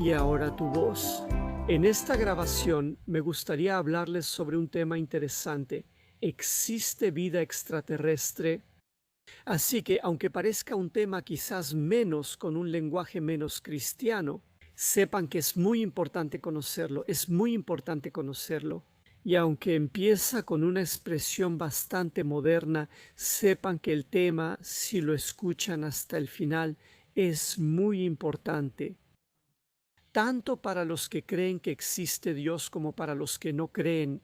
y ahora tu voz. En esta grabación me gustaría hablarles sobre un tema interesante. ¿Existe vida extraterrestre? Así que, aunque parezca un tema quizás menos con un lenguaje menos cristiano, sepan que es muy importante conocerlo, es muy importante conocerlo. Y aunque empieza con una expresión bastante moderna, sepan que el tema, si lo escuchan hasta el final, es muy importante, tanto para los que creen que existe Dios como para los que no creen.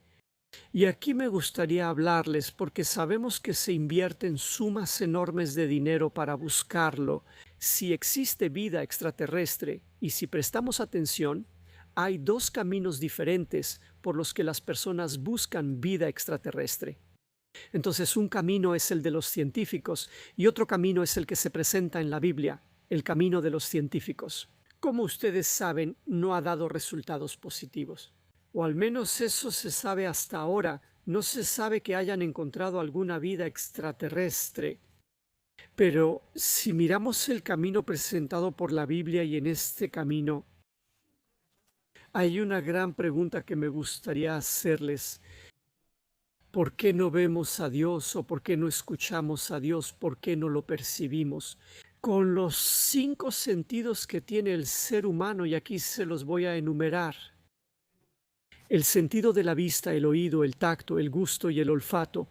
Y aquí me gustaría hablarles porque sabemos que se invierten sumas enormes de dinero para buscarlo. Si existe vida extraterrestre y si prestamos atención, hay dos caminos diferentes por los que las personas buscan vida extraterrestre. Entonces, un camino es el de los científicos y otro camino es el que se presenta en la Biblia, el camino de los científicos. Como ustedes saben, no ha dado resultados positivos. O al menos eso se sabe hasta ahora. No se sabe que hayan encontrado alguna vida extraterrestre. Pero si miramos el camino presentado por la Biblia y en este camino, hay una gran pregunta que me gustaría hacerles. ¿Por qué no vemos a Dios o por qué no escuchamos a Dios? ¿Por qué no lo percibimos? Con los 5 sentidos que tiene el ser humano, y aquí se los voy a enumerar. El sentido de la vista, el oído, el tacto, el gusto y el olfato.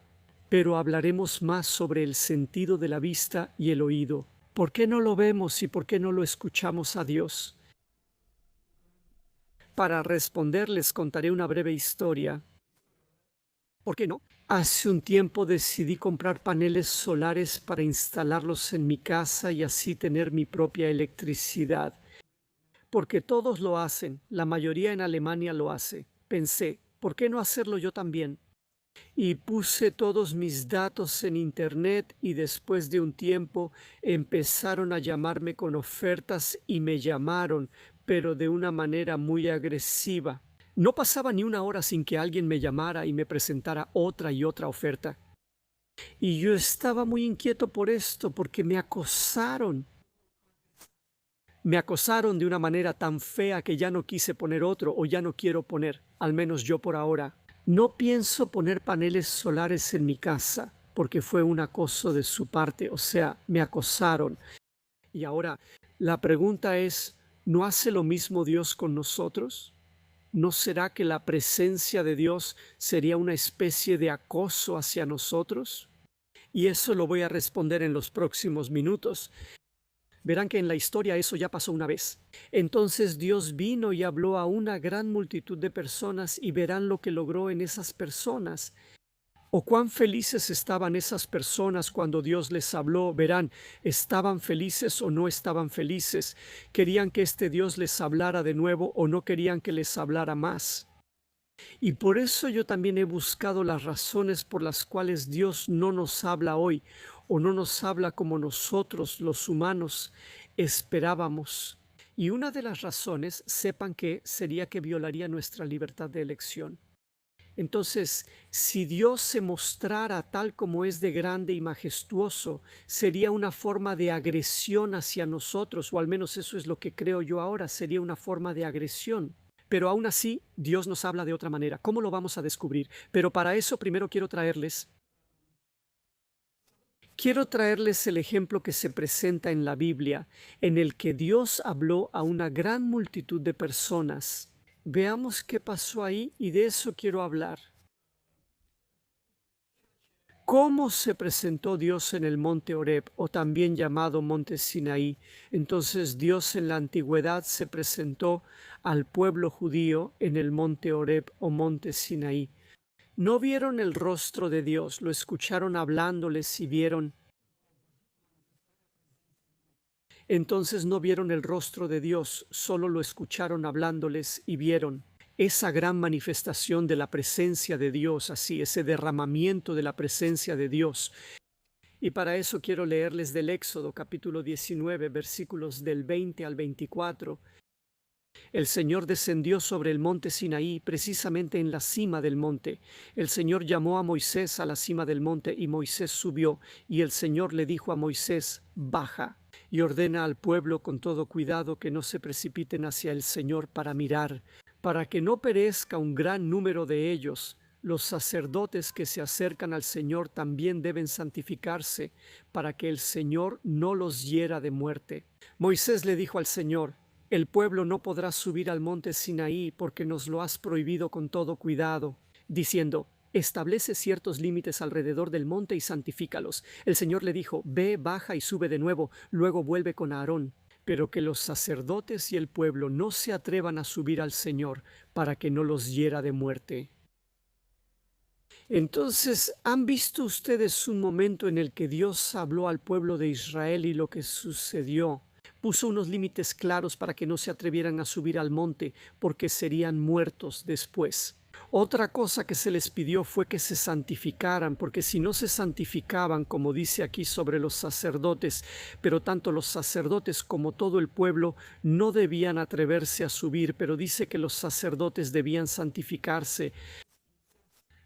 Pero hablaremos más sobre el sentido de la vista y el oído. ¿Por qué no lo vemos y por qué no lo escuchamos a Dios? Para responder les contaré una breve historia. ¿Por qué no? Hace un tiempo decidí comprar paneles solares para instalarlos en mi casa y así tener mi propia electricidad. Porque todos lo hacen, la mayoría en Alemania lo hace. Pensé, ¿por qué no hacerlo yo también? Y puse todos mis datos en internet y después de un tiempo empezaron a llamarme con ofertas y me llamaron, pero de una manera muy agresiva. No pasaba ni una hora sin que alguien me llamara y me presentara otra y otra oferta. Y yo estaba muy inquieto por esto, porque me acosaron. Me acosaron de una manera tan fea que ya no quise poner otro o ya no quiero poner, al menos yo por ahora. No pienso poner paneles solares en mi casa, porque fue un acoso de su parte, o sea, me acosaron. Y ahora, la pregunta es, ¿no hace lo mismo Dios con nosotros? ¿No será que la presencia de Dios sería una especie de acoso hacia nosotros? Y eso lo voy a responder en los próximos minutos. Verán que en la historia eso ya pasó una vez. Entonces Dios vino y habló a una gran multitud de personas y verán lo que logró en esas personas. O cuán felices estaban esas personas cuando Dios les habló. Verán, ¿estaban felices o no estaban felices? ¿Querían que este Dios les hablara de nuevo o no querían que les hablara más? Y por eso yo también he buscado las razones por las cuales Dios no nos habla hoy o no nos habla como nosotros, los humanos, esperábamos. Y una de las razones, sepan que sería que violaría nuestra libertad de elección. Entonces, si Dios se mostrara tal como es de grande y majestuoso, sería una forma de agresión hacia nosotros, o al menos eso es lo que creo yo ahora, sería una forma de agresión. Pero aún así, Dios nos habla de otra manera. ¿Cómo lo vamos a descubrir? Pero para eso primero quiero traerles el ejemplo que se presenta en la Biblia, en el que Dios habló a una gran multitud de personas. Veamos qué pasó ahí y de eso quiero hablar. ¿Cómo se presentó Dios en el monte Horeb, o también llamado monte Sinaí? Entonces Dios en la antigüedad se presentó al pueblo judío en el monte Horeb o monte Sinaí. No vieron el rostro de Dios, lo escucharon hablándoles y vieron. Entonces no vieron el rostro de Dios, solo lo escucharon hablándoles y vieron. Esa gran manifestación de la presencia de Dios, así, ese derramamiento de la presencia de Dios. Y para eso quiero leerles del Éxodo capítulo 19, versículos del 20 al 24. El Señor descendió sobre el monte Sinaí, precisamente en la cima del monte. El Señor llamó a Moisés a la cima del monte y Moisés subió, y el Señor le dijo a Moisés, baja. y ordena al pueblo con todo cuidado que no se precipiten hacia el Señor para mirar, para que no perezca un gran número de ellos. Los sacerdotes que se acercan al Señor también deben santificarse, para que el Señor no los hiera de muerte. Moisés le dijo al Señor: el pueblo no podrá subir al monte Sinaí porque nos lo has prohibido con todo cuidado, diciendo: establece ciertos límites alrededor del monte y santifícalos. El Señor le dijo: ve, baja y sube de nuevo, luego vuelve con Aarón. Pero que los sacerdotes y el pueblo no se atrevan a subir al Señor, para que no los hiera de muerte. Entonces, ¿han visto ustedes un momento en el que Dios habló al pueblo de Israel y lo que sucedió? Puso unos límites claros para que no se atrevieran a subir al monte, porque serían muertos después. Otra cosa que se les pidió fue que se santificaran, porque si no se santificaban, como dice aquí sobre los sacerdotes, pero tanto los sacerdotes como todo el pueblo no debían atreverse a subir, pero dice que los sacerdotes debían santificarse.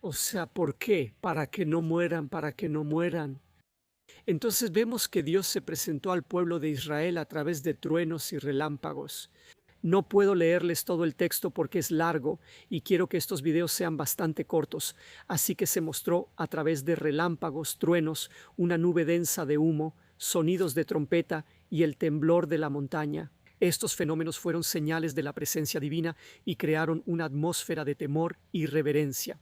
O sea, ¿por qué? Para que no mueran, para que no mueran. Entonces vemos que Dios se presentó al pueblo de Israel a través de truenos y relámpagos. No puedo leerles todo el texto porque es largo y quiero que estos videos sean bastante cortos, así que se mostró a través de relámpagos, truenos, una nube densa de humo, sonidos de trompeta y el temblor de la montaña. Estos fenómenos fueron señales de la presencia divina y crearon una atmósfera de temor y reverencia.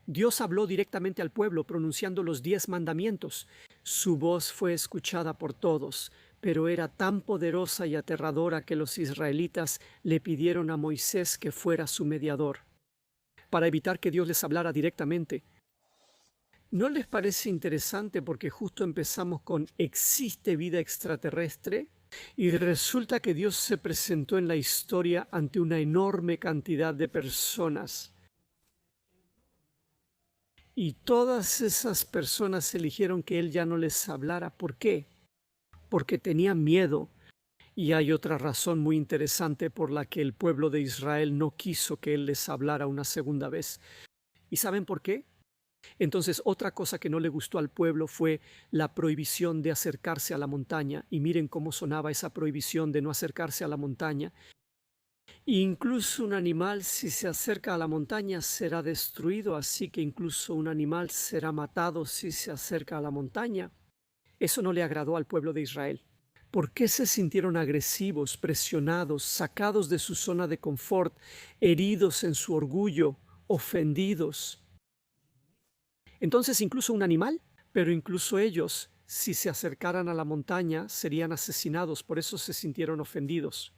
Dios habló directamente al pueblo pronunciando los 10 mandamientos. Su voz fue escuchada por todos, pero era tan poderosa y aterradora que los israelitas le pidieron a Moisés que fuera su mediador, para evitar que Dios les hablara directamente. ¿No les parece interesante porque justo empezamos con ¿existe vida extraterrestre? Y resulta que Dios se presentó en la historia ante una enorme cantidad de personas. Y todas esas personas eligieron que Él ya no les hablara. ¿Por qué? Porque tenían miedo. Y hay otra razón muy interesante por la que el pueblo de Israel no quiso que Él les hablara una segunda vez. ¿Y saben por qué? Entonces, otra cosa que no le gustó al pueblo fue la prohibición de acercarse a la montaña. Y miren cómo sonaba esa prohibición de no acercarse a la montaña. Incluso un animal, si se acerca a la montaña, será destruido, así que incluso un animal será matado si se acerca a la montaña. Eso no le agradó al pueblo de Israel. ¿Por qué se sintieron agresivos, presionados, sacados de su zona de confort, heridos en su orgullo, ofendidos? Entonces incluso un animal, pero incluso ellos, si se acercaran a la montaña, serían asesinados, por eso se sintieron ofendidos.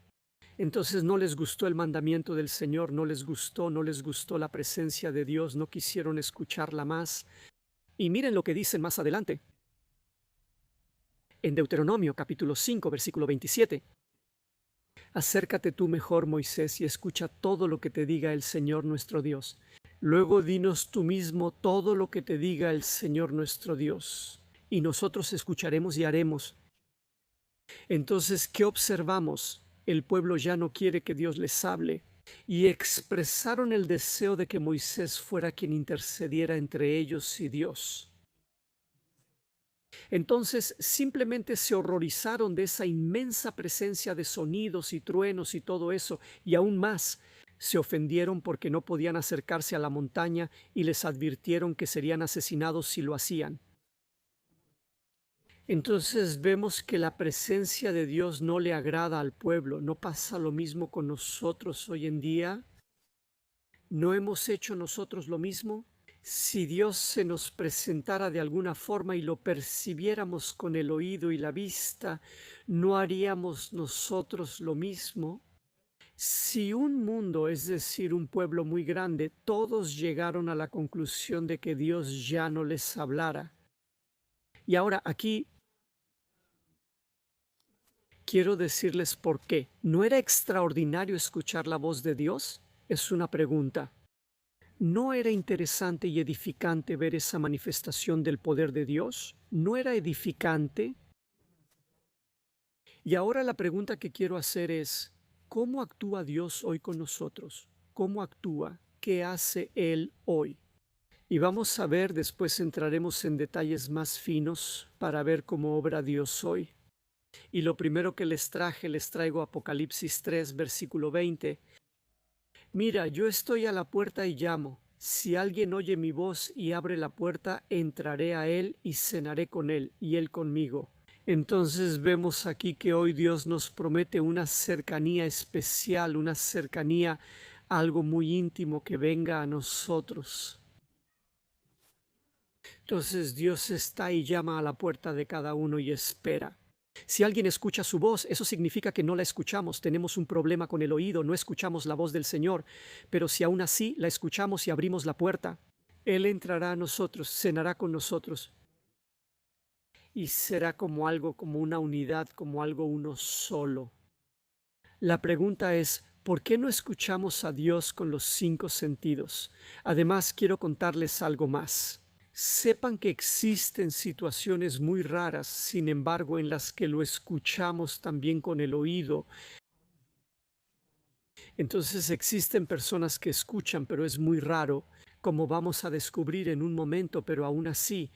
Entonces no les gustó el mandamiento del Señor, no les gustó la presencia de Dios, no quisieron escucharla más. Y miren lo que dicen más adelante. En Deuteronomio capítulo 5, versículo 27. Acércate tú mejor, Moisés, y escucha todo lo que te diga el Señor nuestro Dios. Luego dinos tú mismo todo lo que te diga el Señor nuestro Dios, y nosotros escucharemos y haremos. Entonces, ¿qué observamos? El pueblo ya no quiere que Dios les hable, y expresaron el deseo de que Moisés fuera quien intercediera entre ellos y Dios. Entonces simplemente se horrorizaron de esa inmensa presencia de sonidos y truenos y todo eso, y aún más se ofendieron porque no podían acercarse a la montaña y les advirtieron que serían asesinados si lo hacían. Entonces vemos que la presencia de Dios no le agrada al pueblo. ¿No pasa lo mismo con nosotros hoy en día? ¿No hemos hecho nosotros lo mismo? Si Dios se nos presentara de alguna forma y lo percibiéramos con el oído y la vista, ¿no haríamos nosotros lo mismo? Si un mundo, es decir, un pueblo muy grande, todos llegaron a la conclusión de que Dios ya no les hablara. Y ahora aquí quiero decirles por qué. ¿No era extraordinario escuchar la voz de Dios? Es una pregunta. ¿No era interesante y edificante ver esa manifestación del poder de Dios? ¿No era edificante? Y ahora la pregunta que quiero hacer es, ¿cómo actúa Dios hoy con nosotros? ¿Cómo actúa? ¿Qué hace Él hoy? Y vamos a ver, después entraremos en detalles más finos para ver cómo obra Dios hoy. Y lo primero que les traigo Apocalipsis 3, versículo 20. Mira, yo estoy a la puerta y llamo. Si alguien oye mi voz y abre la puerta, entraré a él y cenaré con él y él conmigo. Entonces vemos aquí que hoy Dios nos promete una cercanía especial, una cercanía, algo muy íntimo que venga a nosotros. Entonces Dios está y llama a la puerta de cada uno y espera. Si alguien escucha su voz, eso significa que no la escuchamos, tenemos un problema con el oído, no escuchamos la voz del Señor, pero si aún así la escuchamos y abrimos la puerta, Él entrará a nosotros, cenará con nosotros y será como algo, como una unidad, como algo uno solo. La pregunta es, ¿por qué no escuchamos a Dios con los 5 sentidos? Además, quiero contarles algo más. Sepan que existen situaciones muy raras, sin embargo, en las que lo escuchamos también con el oído. Entonces existen personas que escuchan, pero es muy raro, como vamos a descubrir en un momento, pero aún así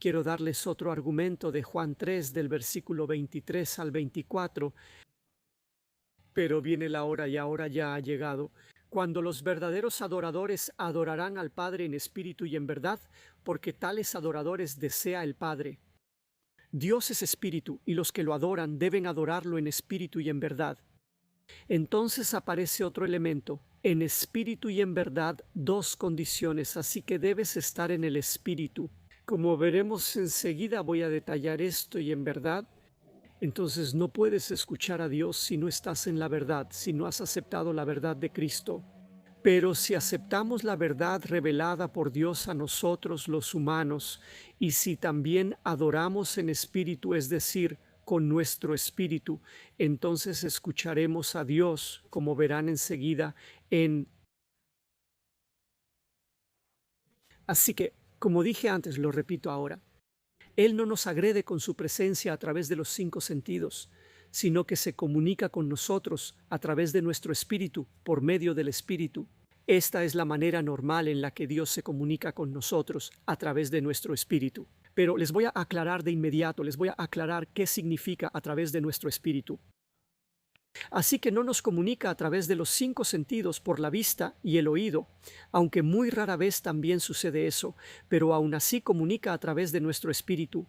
quiero darles otro argumento de Juan 3, del versículo 23 al 24. Pero viene la hora y ahora ya ha llegado, cuando los verdaderos adoradores adorarán al Padre en espíritu y en verdad, porque tales adoradores desea el Padre. Dios es espíritu, y los que lo adoran deben adorarlo en espíritu y en verdad. Entonces aparece otro elemento, en espíritu y en verdad, 2 condiciones, así que debes estar en el espíritu. Como veremos enseguida, voy a detallar esto y en verdad. Entonces no puedes escuchar a Dios si no estás en la verdad, si no has aceptado la verdad de Cristo. Pero si aceptamos la verdad revelada por Dios a nosotros los humanos, y si también adoramos en espíritu, es decir, con nuestro espíritu, entonces escucharemos a Dios, como verán enseguida, Así que, como dije antes, lo repito ahora, Él no nos agrede con su presencia a través de los 5 sentidos, sino que se comunica con nosotros a través de nuestro espíritu, por medio del espíritu. Esta es la manera normal en la que Dios se comunica con nosotros, a través de nuestro espíritu. Pero les voy a aclarar de inmediato, les voy a aclarar qué significa a través de nuestro espíritu. Así que no nos comunica a través de los 5 sentidos por la vista y el oído, aunque muy rara vez también sucede eso, pero aún así comunica a través de nuestro espíritu.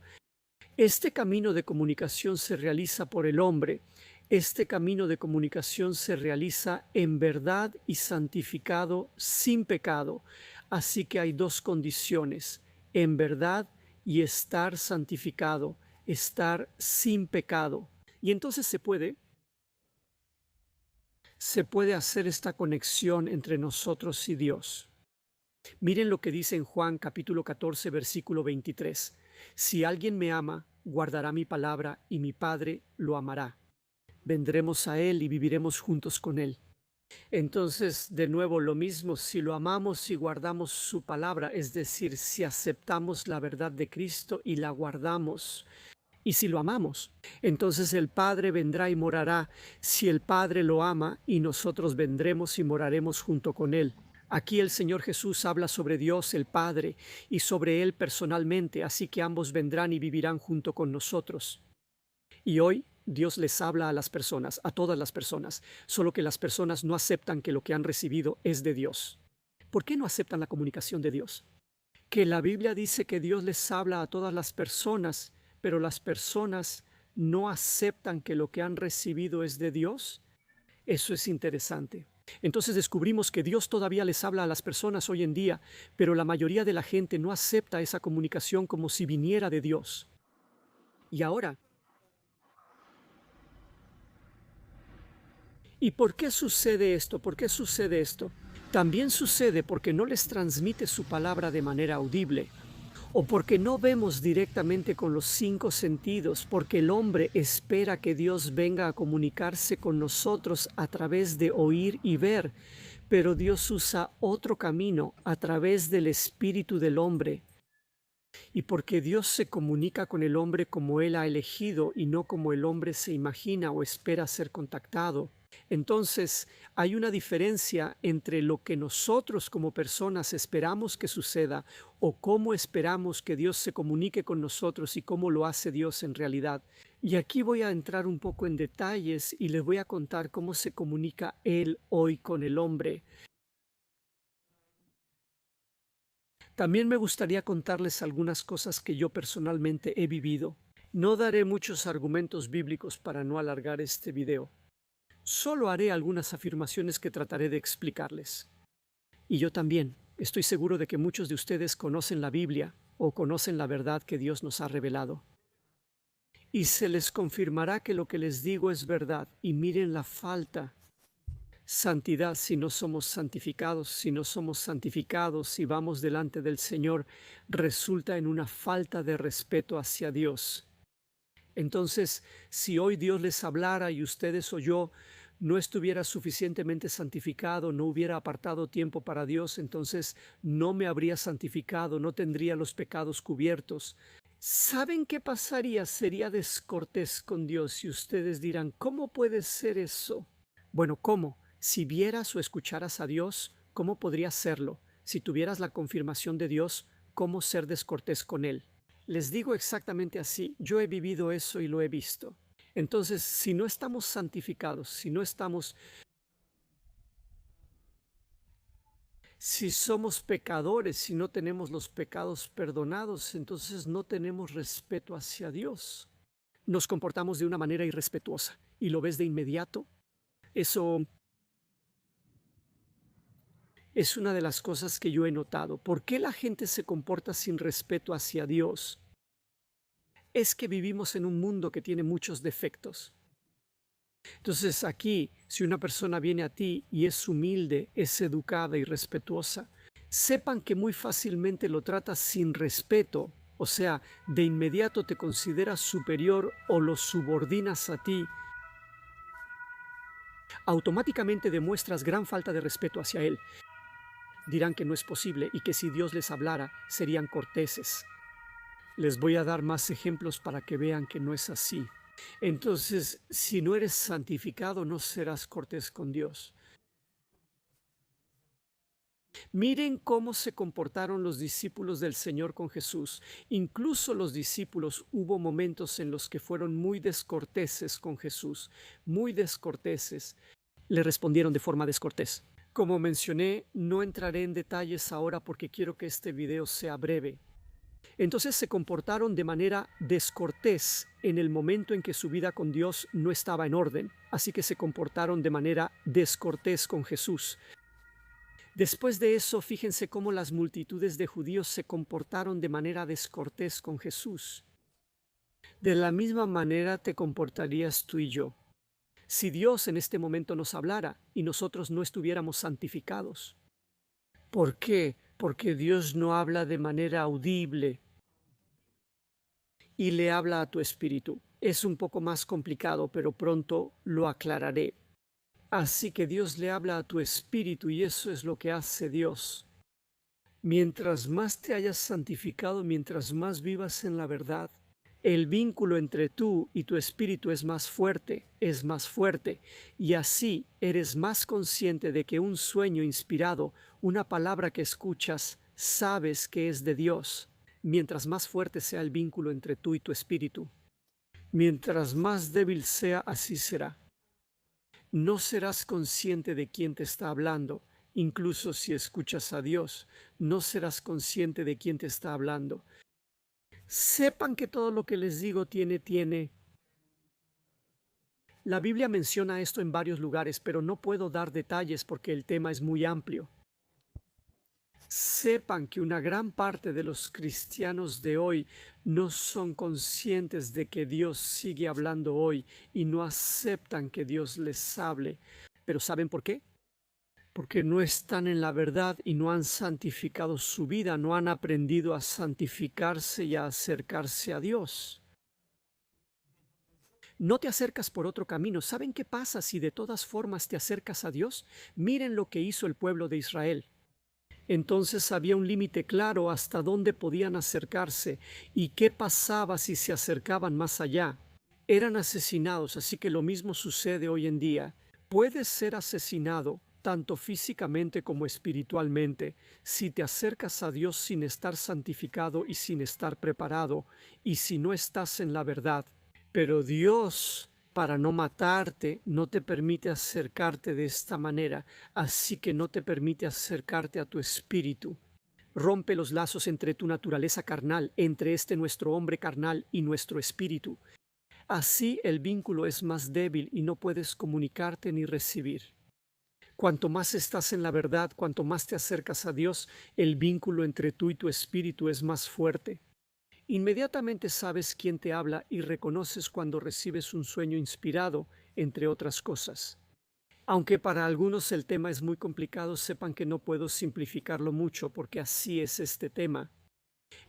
Este camino de comunicación se realiza por el hombre. Este camino de comunicación se realiza en verdad y santificado sin pecado. Así que hay 2 condiciones, en verdad y estar santificado, estar sin pecado. Y entonces se puede hacer esta conexión entre nosotros y Dios. Miren lo que dice en Juan capítulo 14, versículo 23. Si alguien me ama, guardará mi palabra y mi Padre lo amará. Vendremos a Él y viviremos juntos con Él. Entonces, de nuevo, lo mismo, si lo amamos y guardamos su palabra, es decir, si aceptamos la verdad de Cristo y la guardamos, y si lo amamos, entonces el Padre vendrá y morará. Si el Padre lo ama, y nosotros vendremos y moraremos junto con Él. Aquí el Señor Jesús habla sobre Dios el Padre y sobre Él personalmente, así que ambos vendrán y vivirán junto con nosotros. Y hoy Dios les habla a las personas, a todas las personas, solo que las personas no aceptan que lo que han recibido es de Dios. ¿Por qué no aceptan la comunicación de Dios? Que la Biblia dice que Dios les habla a todas las personas, pero las personas no aceptan que lo que han recibido es de Dios. Eso es interesante. Entonces descubrimos que Dios todavía les habla a las personas hoy en día, pero la mayoría de la gente no acepta esa comunicación como si viniera de Dios. Y ahora, ¿y por qué sucede esto? ¿Por qué sucede esto? También sucede porque no les transmite su palabra de manera audible, o porque no vemos directamente con los 5 sentidos, porque el hombre espera que Dios venga a comunicarse con nosotros a través de oír y ver, pero Dios usa otro camino a través del espíritu del hombre. Y porque Dios se comunica con el hombre como Él ha elegido y no como el hombre se imagina o espera ser contactado, Entonces, hay una diferencia entre lo que nosotros como personas esperamos que suceda o cómo esperamos que Dios se comunique con nosotros y cómo lo hace Dios en realidad. Y aquí voy a entrar un poco en detalles y les voy a contar cómo se comunica Él hoy con el hombre. También me gustaría contarles algunas cosas que yo personalmente he vivido. No daré muchos argumentos bíblicos para no alargar este video. Solo haré algunas afirmaciones que trataré de explicarles. Y yo también estoy seguro de que muchos de ustedes conocen la Biblia o conocen la verdad que Dios nos ha revelado. Y se les confirmará que lo que les digo es verdad. Y miren la falta. Santidad si no somos santificados, si vamos delante del Señor, resulta en una falta de respeto hacia Dios. Entonces, si hoy Dios les hablara y ustedes o yo no estuviera suficientemente santificado, no hubiera apartado tiempo para Dios, entonces no me habría santificado, no tendría los pecados cubiertos. ¿Saben qué pasaría? Sería descortés con Dios y ustedes dirán, ¿cómo puede ser eso? Bueno, ¿cómo? Si vieras o escucharas a Dios, ¿cómo podrías serlo? Si tuvieras la confirmación de Dios, ¿cómo ser descortés con Él? Les digo exactamente así, yo he vivido eso y lo he visto. Entonces, si no estamos santificados, si somos pecadores, si no tenemos los pecados perdonados, entonces no tenemos respeto hacia Dios. Nos comportamos de una manera irrespetuosa y lo ves de inmediato. Eso es una de las cosas que yo he notado. ¿Por qué la gente se comporta sin respeto hacia Dios? Es que vivimos en un mundo que tiene muchos defectos. Entonces aquí, si una persona viene a ti y es humilde, es educada y respetuosa, sepan que muy fácilmente lo tratas sin respeto, o sea, de inmediato te consideras superior o lo subordinas a ti. Automáticamente demuestras gran falta de respeto hacia él. Dirán que no es posible y que si Dios les hablara, serían corteses. Les voy a dar más ejemplos para que vean que no es así. Entonces, si no eres santificado, no serás cortés con Dios. Miren cómo se comportaron los discípulos del Señor con Jesús. Incluso los discípulos hubo momentos en los que fueron muy descorteses con Jesús, muy descorteses. Le respondieron de forma descortés. Como mencioné, no entraré en detalles ahora porque quiero que este video sea breve. Entonces se comportaron de manera descortés en el momento en que su vida con Dios no estaba en orden, así que se comportaron de manera descortés con Jesús. Después de eso, fíjense cómo las multitudes de judíos se comportaron de manera descortés con Jesús. De la misma manera te comportarías tú y yo, si Dios en este momento nos hablara y nosotros no estuviéramos santificados. ¿Por qué? Porque Dios no habla de manera audible y le habla a tu espíritu. Es un poco más complicado, pero pronto lo aclararé. Así que Dios le habla a tu espíritu y eso es lo que hace Dios. Mientras más te hayas santificado, mientras más vivas en la verdad, el vínculo entre tú y tu espíritu es más fuerte, y así eres más consciente de que un sueño inspirado, una palabra que escuchas, sabes que es de Dios. Mientras más fuerte sea el vínculo entre tú y tu espíritu, mientras más débil sea, así será. No serás consciente de quién te está hablando. Incluso si escuchas a Dios, no serás consciente de quién te está hablando. Sepan que todo lo que les digo tiene. La Biblia menciona esto en varios lugares, pero no puedo dar detalles porque el tema es muy amplio. Sepan que una gran parte de los cristianos de hoy no son conscientes de que Dios sigue hablando hoy y no aceptan que Dios les hable. ¿Pero saben por qué? Porque no están en la verdad y no han santificado su vida, no han aprendido a santificarse y a acercarse a Dios. No te acercas por otro camino. ¿Saben qué pasa si de todas formas te acercas a Dios? Miren lo que hizo el pueblo de Israel. Entonces había un límite claro hasta dónde podían acercarse y qué pasaba si se acercaban más allá. Eran asesinados, así que lo mismo sucede hoy en día. Puedes ser asesinado tanto físicamente como espiritualmente si te acercas a Dios sin estar santificado y sin estar preparado, y si no estás en la verdad. Pero Dios, para no matarte, no te permite acercarte de esta manera, así que no te permite acercarte a tu espíritu. Rompe los lazos entre tu naturaleza carnal, entre nuestro hombre carnal y nuestro espíritu. Así el vínculo es más débil y no puedes comunicarte ni recibir. Cuanto más estás en la verdad, cuanto más te acercas a Dios, el vínculo entre tú y tu espíritu es más fuerte. Inmediatamente sabes quién te habla y reconoces cuando recibes un sueño inspirado, entre otras cosas. Aunque para algunos el tema es muy complicado, sepan que no puedo simplificarlo mucho porque así es este tema.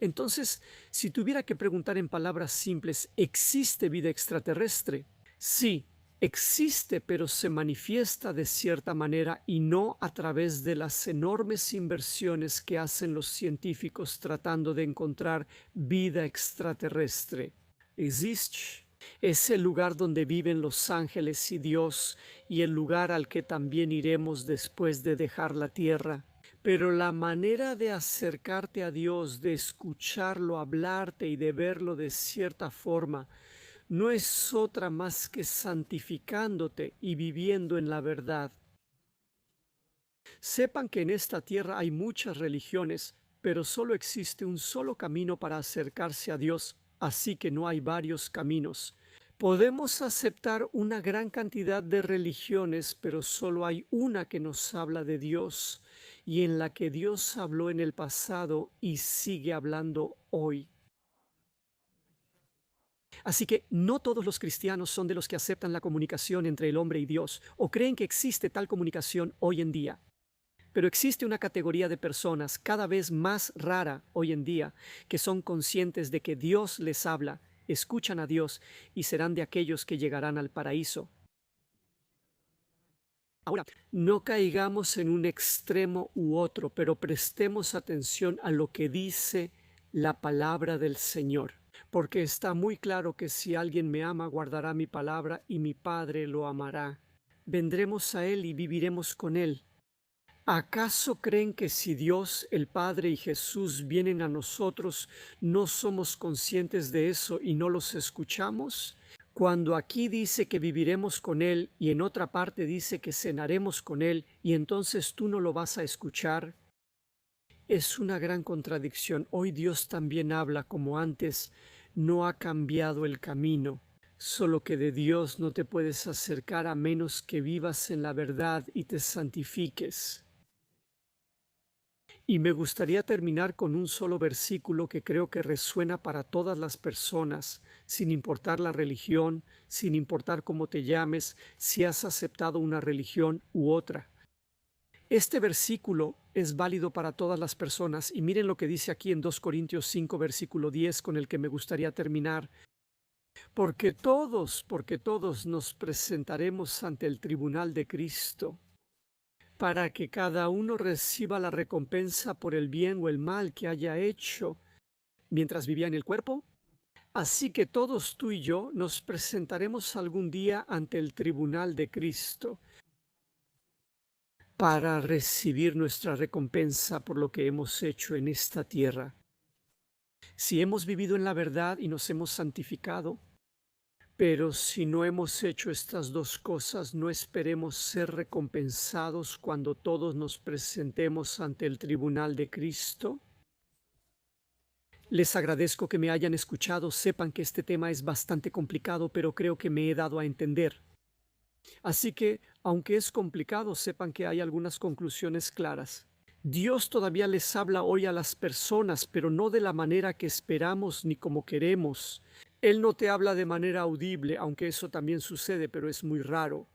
Entonces, si tuviera que preguntar en palabras simples, ¿existe vida extraterrestre? Sí, existe, pero se manifiesta de cierta manera y no a través de las enormes inversiones que hacen los científicos tratando de encontrar vida extraterrestre. Existe. Es el lugar donde viven los ángeles y Dios, y el lugar al que también iremos después de dejar la tierra. Pero la manera de acercarte a Dios, de escucharlo hablarte y de verlo de cierta forma, no es otra más que santificándote y viviendo en la verdad. Sepan que en esta tierra hay muchas religiones, pero solo existe un solo camino para acercarse a Dios, así que no hay varios caminos. Podemos aceptar una gran cantidad de religiones, pero solo hay una que nos habla de Dios y en la que Dios habló en el pasado y sigue hablando hoy. Así que no todos los cristianos son de los que aceptan la comunicación entre el hombre y Dios o creen que existe tal comunicación hoy en día. Pero existe una categoría de personas cada vez más rara hoy en día que son conscientes de que Dios les habla, escuchan a Dios y serán de aquellos que llegarán al paraíso. Ahora, no caigamos en un extremo u otro, pero prestemos atención a lo que dice la palabra del Señor, porque está muy claro que si alguien me ama, guardará mi palabra y mi Padre lo amará. Vendremos a Él y viviremos con Él. ¿Acaso creen que si Dios, el Padre y Jesús vienen a nosotros, no somos conscientes de eso y no los escuchamos? Cuando aquí dice que viviremos con Él y en otra parte dice que cenaremos con Él y entonces tú no lo vas a escuchar, es una gran contradicción. Hoy Dios también habla como antes, no ha cambiado el camino. Solo que de Dios no te puedes acercar a menos que vivas en la verdad y te santifiques. Y me gustaría terminar con un solo versículo que creo que resuena para todas las personas, sin importar la religión, sin importar cómo te llames, si has aceptado una religión u otra. Este versículo es válido para todas las personas y miren lo que dice aquí en 2 Corintios 5, versículo 10, con el que me gustaría terminar. Porque todos nos presentaremos ante el tribunal de Cristo, para que cada uno reciba la recompensa por el bien o el mal que haya hecho mientras vivía en el cuerpo. Así que todos tú y yo nos presentaremos algún día ante el tribunal de Cristo para recibir nuestra recompensa por lo que hemos hecho en esta tierra. Si hemos vivido en la verdad y nos hemos santificado, pero si no hemos hecho estas dos cosas, no esperemos ser recompensados cuando todos nos presentemos ante el tribunal de Cristo. Les agradezco que me hayan escuchado. Sepan que este tema es bastante complicado, pero creo que me he dado a entender. Así que, aunque es complicado, sepan que hay algunas conclusiones claras. Dios todavía les habla hoy a las personas, pero no de la manera que esperamos ni como queremos. Él no te habla de manera audible, aunque eso también sucede, pero es muy raro.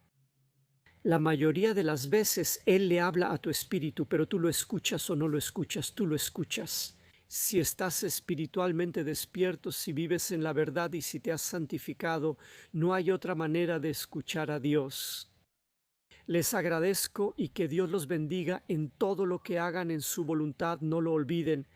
La mayoría de las veces Él le habla a tu espíritu, pero tú lo escuchas o no lo escuchas, tú lo escuchas. Si estás espiritualmente despierto, si vives en la verdad y si te has santificado, no hay otra manera de escuchar a Dios. Les agradezco y que Dios los bendiga en todo lo que hagan en su voluntad, no lo olviden.